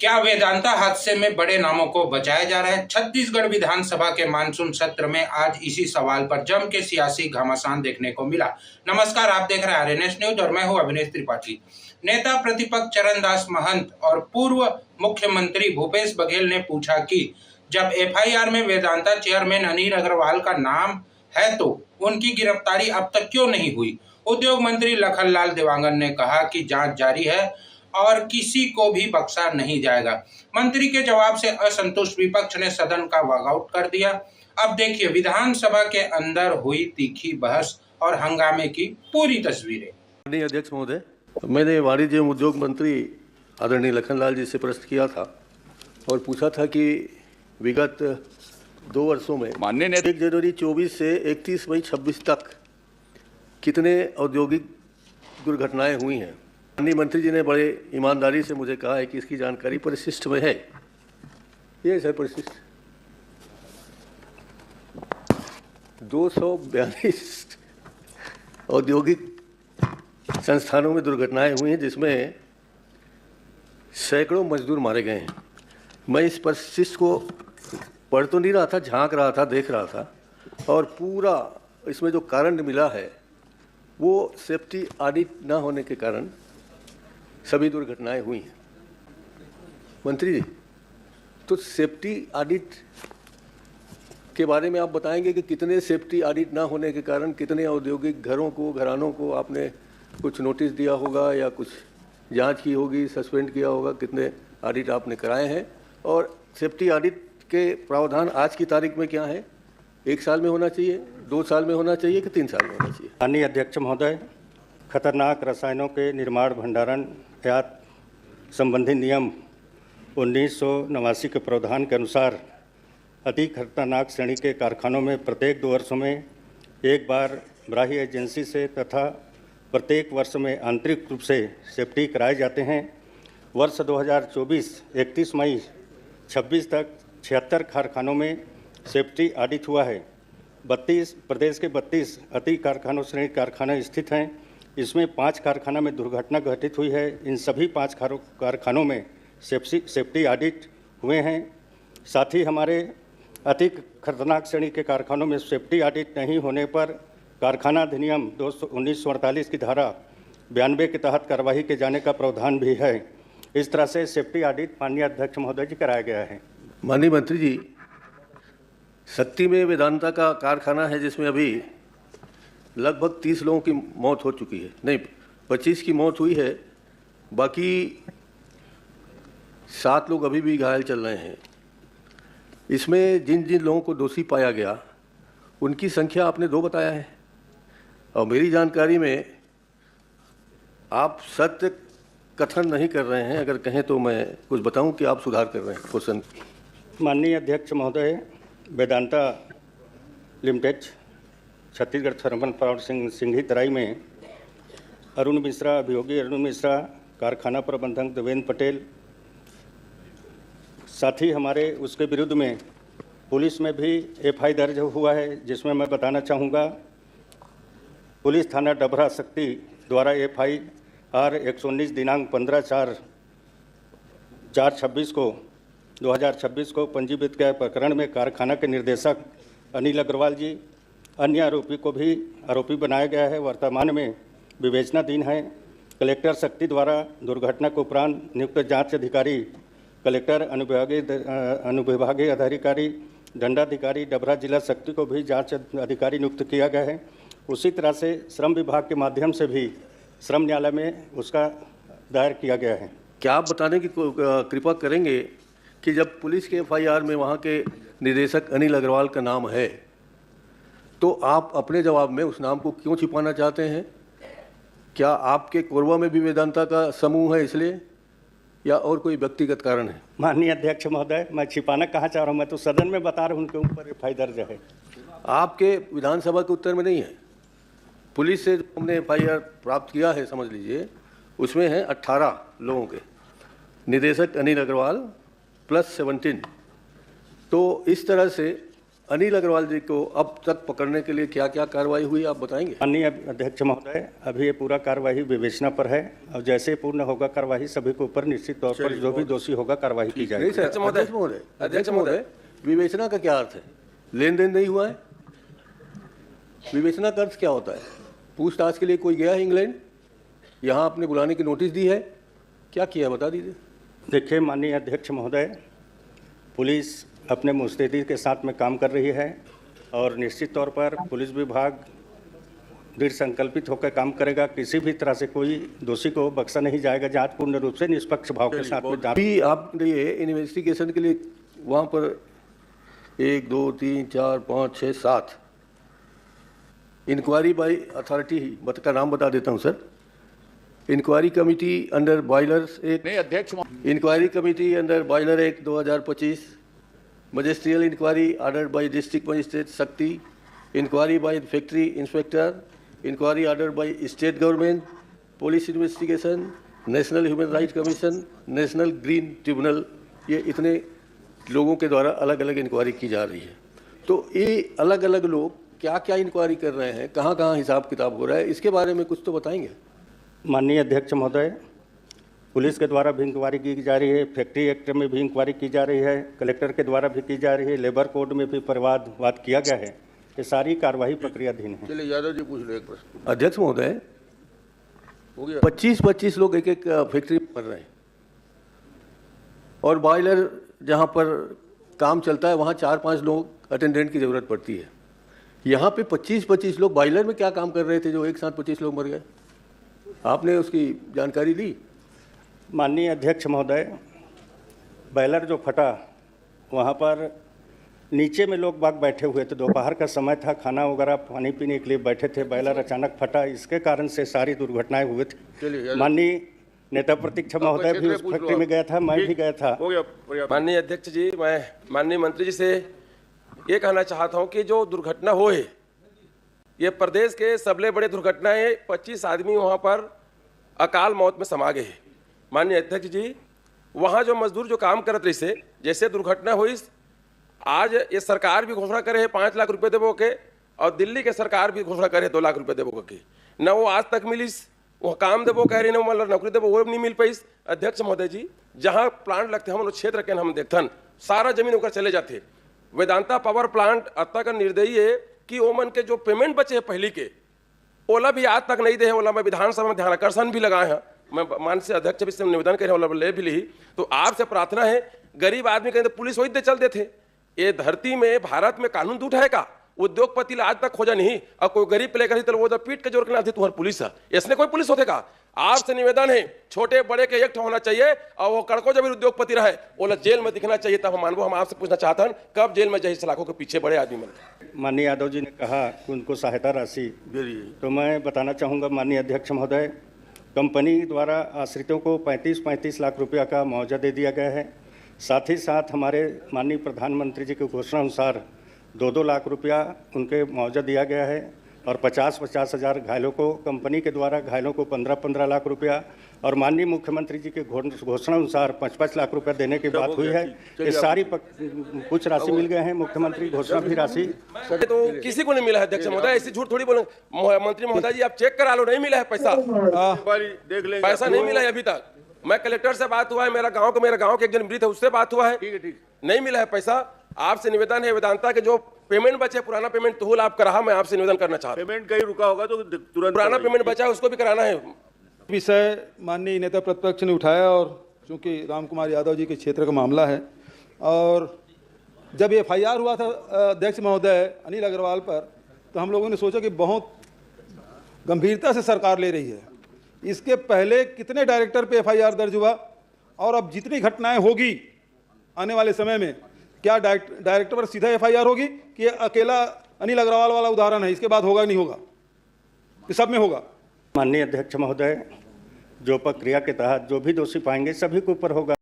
क्या वेदांता हादसे में बड़े नामों को बचाया जा रहा है? छत्तीसगढ़ विधानसभा के मानसून सत्र में आज इसी सवाल पर जम के सियासी घमासान देखने को मिला। नमस्कार, आप देख रहे हैं आरएनएस न्यूज और मैं हूं अविनेश त्रिपाठी। नेता प्रतिपक्ष चरणदास महंत और पूर्व मुख्यमंत्री भूपेश बघेल ने पूछा कि जब एफआईआर में वेदांता चेयरमैन अनिल अग्रवाल का नाम है तो उनकी गिरफ्तारी अब तक क्यों नहीं हुई। उद्योग मंत्री लखनलाल देवांगन ने कहा कि जांच जारी है और किसी को भी बख्शा नहीं जाएगा। मंत्री के जवाब से असंतुष्ट विपक्ष ने सदन का वॉकआउट कर दिया। अब देखिए विधानसभा के अंदर हुई तीखी बहस और हंगामे की पूरी तस्वीरें। माननीय अध्यक्ष महोदय, मैंने वाणिज्य एवं उद्योग मंत्री आदरणीय लखनलाल जी से प्रश्न किया था और पूछा था कि विगत 2 वर्षों में 1 जनवरी 24 से 31 मई 26 तक कितने औद्योगिक दुर्घटनाएं हुई हैं। माननीय मंत्री जी ने बड़े ईमानदारी से मुझे कहा है कि इसकी जानकारी परिशिष्ट में है। ये सर परिशिष्ट 242 औद्योगिक संस्थानों में दुर्घटनाएं हुई हैं, जिसमें सैकड़ों मजदूर मारे गए हैं। मैं इस परिशिष्ट को पढ़ तो नहीं रहा था, झांक रहा था, देख रहा था, और पूरा इसमें जो कारण मिला है वो सेफ्टी ऑडिट न होने के कारण सभी दुर्घटनाएं हुई हैं। मंत्री जी, तो सेफ्टी ऑडिट के बारे में आप बताएंगे कि कितने सेफ्टी ऑडिट ना होने के कारण कितने औद्योगिक घरानों को आपने कुछ नोटिस दिया होगा या कुछ जांच की होगी, सस्पेंड किया होगा, कितने ऑडिट आपने कराए हैं, और सेफ्टी ऑडिट के प्रावधान आज की तारीख में क्या है? 1 साल में होना चाहिए, 2 साल में होना चाहिए कि 3 साल में होना चाहिए? माननीय अध्यक्ष महोदय, खतरनाक रसायनों के निर्माण, भंडारण या संबंधी नियम 1989 के प्रावधान के अनुसार अति खतरनाक श्रेणी के कारखानों में प्रत्येक 2 वर्षों में एक बार बाह्य एजेंसी से तथा प्रत्येक वर्ष में आंतरिक रूप से सेफ्टी कराए जाते हैं। वर्ष 2024 31 मई 26 तक 76 कारखानों में सेफ्टी ऑडिट हुआ है। प्रदेश के 32 अति कारखानों श्रेणी कारखाने स्थित हैं। इसमें 5 कारखाना में दुर्घटना घटित हुई है। इन सभी 5 कारखानों में सेफ्टी ऑडिट हुए हैं। साथ ही हमारे अति खतरनाक श्रेणी के कारखानों में सेफ्टी ऑडिट नहीं होने पर कारखाना अधिनियम 1948 की धारा 92 के तहत कार्रवाई किए जाने का प्रावधान भी है। इस तरह से सेफ्टी ऑडिट माननीय अध्यक्ष महोदय जी कराया गया है। माननीय मंत्री जी, सत्ती में वेदांता का कारखाना है जिसमें अभी लगभग 30 लोगों की मौत हो चुकी है, नहीं 25 की मौत हुई है, बाकी 7 लोग अभी भी घायल चल रहे हैं। इसमें जिन जिन लोगों को दोषी पाया गया उनकी संख्या आपने 2 बताया है, और मेरी जानकारी में आप सत्य कथन नहीं कर रहे हैं। अगर कहें तो मैं कुछ बताऊं कि आप सुधार कर रहे हैं क्वेश्चन। माननीय अध्यक्ष महोदय, Vedanta limited Chhattisgarh thermal power Singhi Tarai में अभियोगी अरुण मिश्रा, कारखाना प्रबंधक देवेंद्र पटेल, साथ ही हमारे उसके विरुद्ध में पुलिस में भी एफआईआर दर्ज हुआ है, जिसमें मैं बताना चाहूँगा पुलिस थाना डभरा शक्ति द्वारा एफआईआर 119 दिनांक 15/4/2026 को पंजीकृत किया। प्रकरण में कारखाना के निदेशक अनिल अग्रवाल जी, अन्य आरोपी को भी आरोपी बनाया गया है। वर्तमान में विवेचनाधीन है। कलेक्टर शक्ति द्वारा दुर्घटना के उपरांत नियुक्त जांच अधिकारी, कलेक्टर अनुविभागीय अधिकारी, दंडाधिकारी डभरा जिला शक्ति को भी जांच अधिकारी नियुक्त किया गया है। उसी तरह से श्रम विभाग के माध्यम से भी श्रम न्यायालय में उसका दायर किया गया है। क्या आप बताने की कृपा करेंगे कि जब पुलिस के एफआईआर में वहाँ के निदेशक अनिल अग्रवाल का नाम है तो आप अपने जवाब में उस नाम को क्यों छिपाना चाहते हैं? क्या आपके कोरबा में भी वेदांता का समूह है इसलिए, या और कोई व्यक्तिगत कारण है? माननीय अध्यक्ष महोदय, मैं छिपाना कहाँ चाह रहा हूँ, मैं तो सदन में बता रहा हूँ उनके ऊपर एफआईआर दर्ज है। आपके विधानसभा के उत्तर में नहीं है। पुलिस से हमने एफआईआर प्राप्त किया है, समझ लीजिए, उसमें है 18 लोगों के, निदेशक अनिल अग्रवाल +17। तो इस तरह से अनिल अग्रवाल जी को अब तक पकड़ने के लिए क्या क्या कार्रवाई हुई आप बताएंगे? माननीय अध्यक्ष महोदय, अभी ये पूरा कार्यवाही विवेचना पर है और जैसे पूर्ण होगा कार्यवाही सभी के ऊपर निश्चित तौर पर जो भी दोषी होगा कार्यवाही की जाएगी। नहीं सर, अध्यक्ष महोदय, विवेचना का क्या अर्थ है? लेन देन नहीं हुआ है? विवेचना का अर्थ क्या होता है? पूछताछ के लिए कोई गया है इंग्लैंड? यहाँ आपने बुलाने की नोटिस दी है, क्या किया बता दीजिए। देखिए माननीय अध्यक्ष महोदय, पुलिस अपने मुस्तैदी के साथ में काम कर रही है और निश्चित तौर पर पुलिस विभाग दृढ़ संकल्पित होकर काम करेगा। किसी भी तरह से कोई दोषी को बख्शा नहीं जाएगा। जांच पूर्ण रूप से निष्पक्ष भाव के साथ में जांच। अभी आपने ये इन्वेस्टिगेशन के लिए वहाँ पर 1 2 3 4 5 6 7 इंक्वायरी बाय अथॉरिटी का नाम बता देता हूँ sir. Inquiry committee under boilers act, नहीं अध्यक्ष, inquiry committee under boiler act 2025, magisterial inquiry ordered by district magistrate Sakti, inquiry by factory inspector, inquiry ordered by state government, police investigation, national human right commission, national green tribunal, ये इतने लोगों के द्वारा अलग अलग inquiry की जा रही है। तो ये अलग अलग लोग क्या क्या इंक्वायरी कर रहे हैं, कहाँ कहाँ हिसाब किताब हो रहा है, इसके बारे में कुछ तो बताएंगे। माननीय अध्यक्ष महोदय, पुलिस के द्वारा भी इंक्वायरी की जा रही है, फैक्ट्री एक्ट में भी इंक्वायरी की जा रही है, कलेक्टर के द्वारा भी की जा रही है, लेबर कोड में भी वाद किया गया है। ये सारी कार्यवाही प्रक्रियाधीन है। चलिए यादव जी पूछ लो एक प्रश्न। अध्यक्ष महोदय, 25-25 लोग एक एक फैक्ट्री कर रहे हैं और बॉयलर जहाँ पर काम चलता है वहाँ 4-5 लोग अटेंडेंट की ज़रूरत पड़ती है। यहाँ पे 25-25 लोग बॉयलर में क्या काम कर रहे थे जो एक साथ 25 लोग मर गए? आपने उसकी जानकारी ली? माननीय अध्यक्ष महोदय, बॉयलर जो फटा वहाँ पर नीचे में लोग बाग बैठे हुए थे, दोपहर का समय था, खाना वगैरह पानी पीने के लिए बैठे थे, बॉयलर अचानक फटा, इसके कारण से सारी दुर्घटनाएं हुए थे। माननीय नेता प्रतिपक्ष महोदय भी उस फैक्ट्री में गया था, मैं भी गया था। माननीय अध्यक्ष जी, मैं माननीय मंत्री जी से ये कहना चाहता हूँ कि जो दुर्घटना हो है, ये प्रदेश के सबले बड़े दुर्घटना है। 25 आदमी वहाँ पर अकाल मौत में समा गए हैं। माननीय अध्यक्ष जी, वहाँ जो मजदूर जो काम करते रहे से जैसे दुर्घटना हुई, आज ये सरकार भी घोषणा करे है 5 लाख रुपए देवो के, और दिल्ली के सरकार भी घोषणा करे 2 लाख रुपए देवो के, न वो आज तक मिलिस। वो काम देवो कह रही, न मतलब नौकरी देवो, वो नहीं मिल पाई। अध्यक्ष महोदय जी, जहाँ प्लांट लगते हम क्षेत्र के हम देखथन, सारा जमीन होकर चले जाते। वेदांता पावर प्लांट अत्ता का निर्दयी है कि ओमन के जो पेमेंट बचे हैं पहले के, ओला भी आज तक नहीं दे हैं। ओला मैं विधानसभा में ध्यान आकर्षण भी लगाए हैं, मैं माननीय अध्यक्ष भी से निवेदन कर रहे हैं, ले भी ली। तो आपसे प्रार्थना है, गरीब आदमी कहते पुलिस वही दे चल देते। ये धरती में भारत में कानून टूट है का? उद्योगपति आज तक खोजा नहीं, और कोई गरीब प्ले करी तो वो जब पीट के जोर के ना थे तुम्हारी पुलिस है, इसने कोई पुलिस होते का? आपसे निवेदन है, छोटे बड़े के एक होना चाहिए, और वो कड़को जब उद्योगपति रहे वो जेल में दिखना चाहिए, तब हम मानवो। हम आपसे पूछना चाहते हैं, कब जेल में जाए सलाखों के पीछे बड़े आदमी में? माननीय यादव जी ने कहा कि उनको सहायता राशि, तो मैं बताना चाहूँगा माननीय अध्यक्ष महोदय, कंपनी द्वारा आश्रितों को 35-35 लाख रुपया का मुआवजा दे दिया गया है। साथ ही साथ हमारे माननीय प्रधानमंत्री जी की घोषणा अनुसार 2-2 लाख रुपया उनके मुआवजा दिया गया है, और 50-50 हज़ार घायलों को कंपनी के द्वारा, घायलों को 15-15 लाख रुपया, और माननीय मुख्यमंत्री जी के घोषणा अनुसार 5-5 लाख रुपया देने की बात हुई है। ये सारी कुछ राशि मिल गए हैं, मुख्यमंत्री घोषणा भी राशि। तो किसी को नहीं मिला है अध्यक्ष महोदय, ऐसी झूठ थोड़ी बोले। मंत्री महोदय जी, आप चेक करा लो, नहीं मिला है पैसा, पैसा नहीं मिला है अभी तक। मैं कलेक्टर से बात हुआ है, मेरा गांव के एक जन मृत है, उससे बात हुआ है, नहीं मिला है पैसा। आपसे निवेदन है, वेदांता के जो पेमेंट बचे, पुराना पेमेंट तो आप करा, मैं आपसे निवेदन करना चाहता हूं। पेमेंट कहीं रुका होगा तो तुरंत पुराना पेमेंट बचा है उसको भी कराना है। विषय माननीय नेता प्रतिपक्ष ने उठाया, और चूंकि राम कुमार यादव जी के क्षेत्र का मामला है, और जब FIR हुआ था अध्यक्ष महोदय अनिल अग्रवाल पर, तो हम लोगों ने सोचा कि बहुत गंभीरता से सरकार ले रही है। इसके पहले कितने डायरेक्टर पे FIR दर्ज हुआ, और अब जितनी घटनाएं होगी आने वाले समय में, क्या डायरेक्टर पर सीधा FIR होगी कि अकेला अनिल अग्रवाल वाला उदाहरण है, इसके बाद होगा नहीं होगा, कि सब में होगा? माननीय अध्यक्ष महोदय, जो प्रक्रिया के तहत जो भी दोषी पाएंगे सभी के ऊपर होगा।